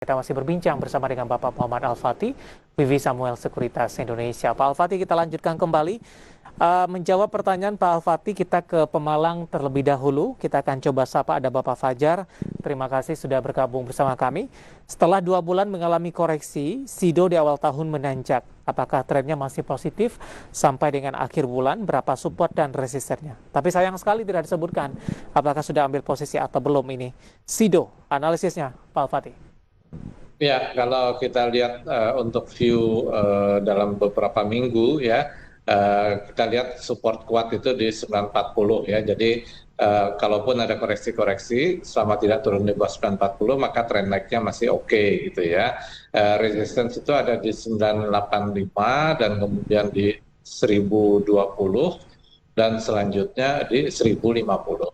Kita masih berbincang bersama dengan Bapak Muhammad Al-Fatih, VV Samuel Sekuritas Indonesia. Pak Al-Fatih, kita lanjutkan kembali. Menjawab pertanyaan Pak Al-Fatih, kita ke Pemalang terlebih dahulu. Kita akan coba sapa, ada Bapak Fajar. Terima kasih sudah bergabung bersama kami. Setelah 2 bulan mengalami koreksi, SIDO di awal tahun menanjak. Apakah trennya masih positif sampai dengan akhir bulan? Berapa support dan resistennya? Tapi sayang sekali tidak disebutkan apakah sudah ambil posisi atau belum ini. SIDO, analisisnya Pak Al-Fatih. Ya, kalau kita lihat untuk view dalam beberapa minggu ya, kita lihat support kuat itu di 940 ya. Jadi kalaupun ada koreksi-koreksi, selama tidak turun di bawah 940, maka tren naiknya masih oke gitu ya. Resistance itu ada di 985 dan kemudian di 1020 dan selanjutnya di 1050.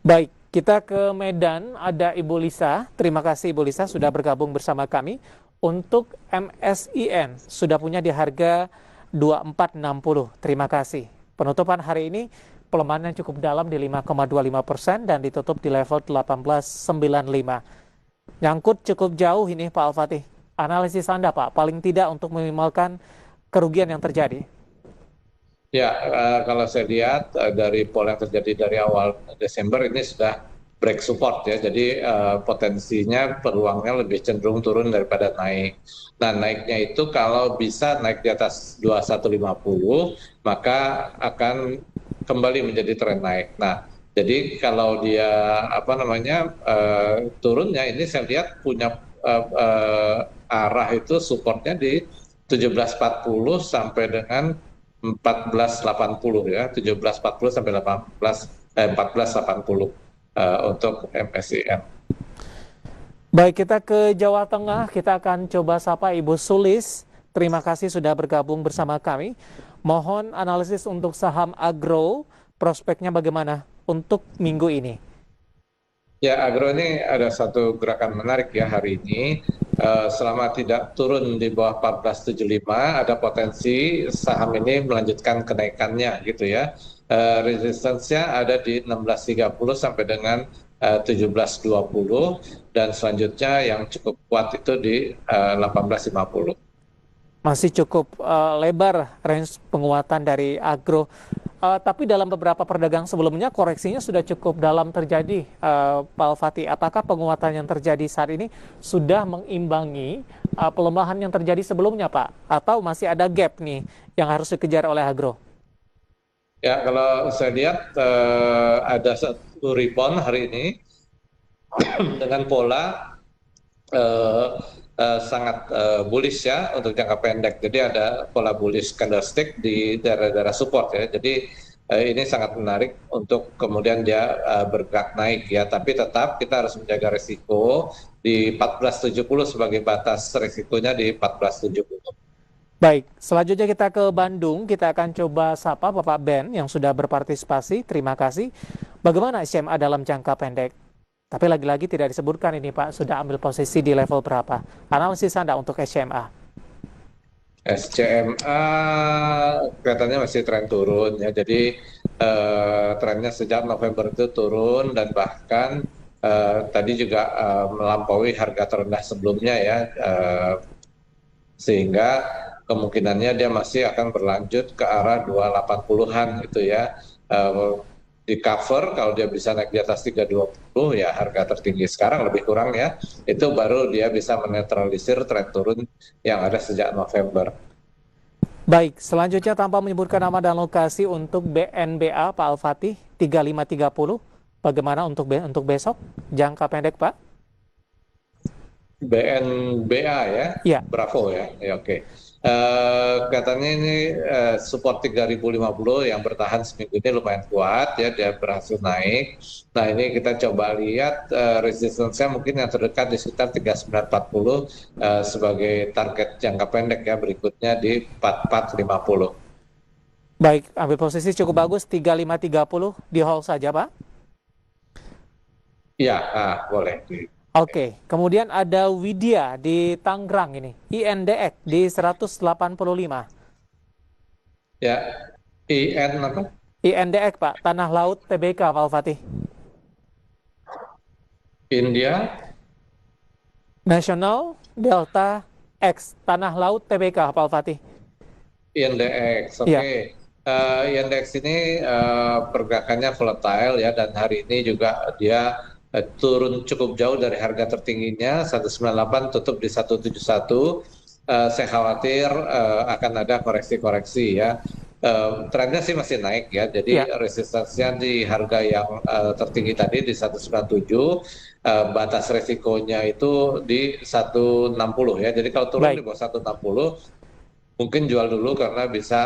Baik, kita ke Medan, ada Ibu Lisa. Terima kasih Ibu Lisa sudah bergabung bersama kami. Untuk MSIN, sudah punya di harga 2460. Terima kasih. Penutupan hari ini, pelemahan yang cukup dalam di 5,25% dan ditutup di level 1895. Nyangkut cukup jauh ini Pak Al-Fatih. Analisis Anda Pak, paling tidak untuk meminimalkan kerugian yang terjadi. Ya, kalau saya lihat dari pola yang terjadi dari awal Desember ini sudah break support ya, jadi potensinya peluangnya lebih cenderung turun daripada naik. Nah, naiknya itu kalau bisa naik di atas 2150, maka akan kembali menjadi tren naik. Nah, jadi kalau dia turunnya ini saya lihat punya arah itu supportnya di 1740 sampai dengan 1480 ya, 1740 sampai 1480 untuk MSIM. Baik, kita ke Jawa Tengah. Kita akan coba sapa Ibu Sulis. Terima kasih sudah bergabung bersama kami. Mohon analisis untuk saham agro, prospeknya bagaimana untuk minggu ini? Ya, agro ini ada satu gerakan menarik ya hari ini. Selama tidak turun di bawah 1475, ada potensi saham ini melanjutkan kenaikannya gitu ya. Resistance-nya ada di 1630 sampai dengan 1720 dan selanjutnya yang cukup kuat itu di 1850. Masih cukup lebar range penguatan dari agro. Tapi dalam beberapa perdagangan sebelumnya koreksinya sudah cukup dalam terjadi, Pak Al-Fatih. Apakah penguatan yang terjadi saat ini sudah mengimbangi pelemahan yang terjadi sebelumnya, Pak? Atau masih ada gap nih yang harus dikejar oleh agro? Ya, kalau saya lihat ada satu rebound hari ini dengan pola uh, sangat bullish ya untuk jangka pendek. Jadi ada pola bullish candlestick di daerah-daerah support ya. Jadi ini sangat menarik untuk kemudian dia bergerak naik ya. Tapi tetap kita harus menjaga resiko di 1470 sebagai batas resikonya di 1470. Baik, selanjutnya kita ke Bandung. Kita akan coba sapa Bapak Ben yang sudah berpartisipasi. Terima kasih. Bagaimana SMA dalam jangka pendek? Tapi lagi-lagi tidak disebutkan ini Pak, sudah ambil posisi di level berapa? Analisis Anda untuk SMA. SCMA kelihatannya masih tren turun ya. Jadi trennya sejak November itu turun dan bahkan tadi juga melampaui harga terendah sebelumnya ya. Sehingga kemungkinannya dia masih akan berlanjut ke arah 280-an gitu ya. Di cover kalau dia bisa naik di atas 320 ya harga tertinggi sekarang lebih kurang ya, itu baru dia bisa menetralisir tren turun yang ada sejak November. Baik, selanjutnya tanpa menyebutkan nama dan lokasi untuk BNBA Pak Al-Fatih 3530. Bagaimana untuk besok? Jangka pendek Pak? BNBA ya, Ya, Bravo ya, ya oke. Katanya ini support 3050 yang bertahan seminggu ini lumayan kuat ya, dia berhasil naik. Nah ini kita coba lihat resistance-nya mungkin yang terdekat di sekitar 3940 sebagai target jangka pendek ya, berikutnya di 4450. baik, ambil posisi cukup bagus 3530 di hold saja Pak. Ya, boleh. Oke, kemudian ada Widya di Tangerang ini, INDX di 185. Ya, IN apa? INDX Pak, Tanah Laut TBK Pak Al-Fatih. India. Nasional Delta X Tanah Laut TBK, Pak Al-Fatih. INDX, oke. Iya. INDX ini pergerakannya volatile ya, dan hari ini juga dia turun cukup jauh dari harga tertingginya 198, tutup di 171. Saya khawatir akan ada koreksi-koreksi ya. Trennya sih masih naik ya, Iya. jadi resistensinya di harga yang tertinggi tadi di 197, batas resikonya itu di 160 ya. Jadi kalau turun di Baik. bawah 160 mungkin jual dulu karena bisa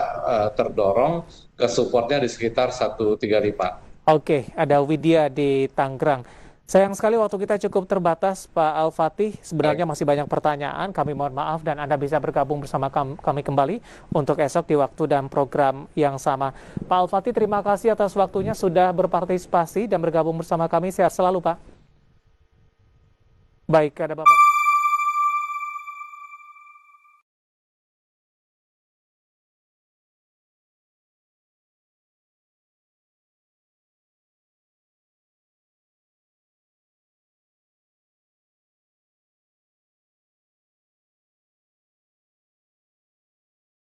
terdorong ke supportnya di sekitar 135. Oke, ada Widya di Tangerang. Sayang sekali waktu kita cukup terbatas, Pak Al-Fatih. Sebenarnya Baik. masih banyak pertanyaan, kami mohon maaf dan Anda bisa bergabung bersama kami kembali untuk esok di waktu dan program yang sama. Pak Al-Fatih, terima kasih atas waktunya sudah berpartisipasi dan bergabung bersama kami. Sehat selalu, Pak. Baik, ada Bapak.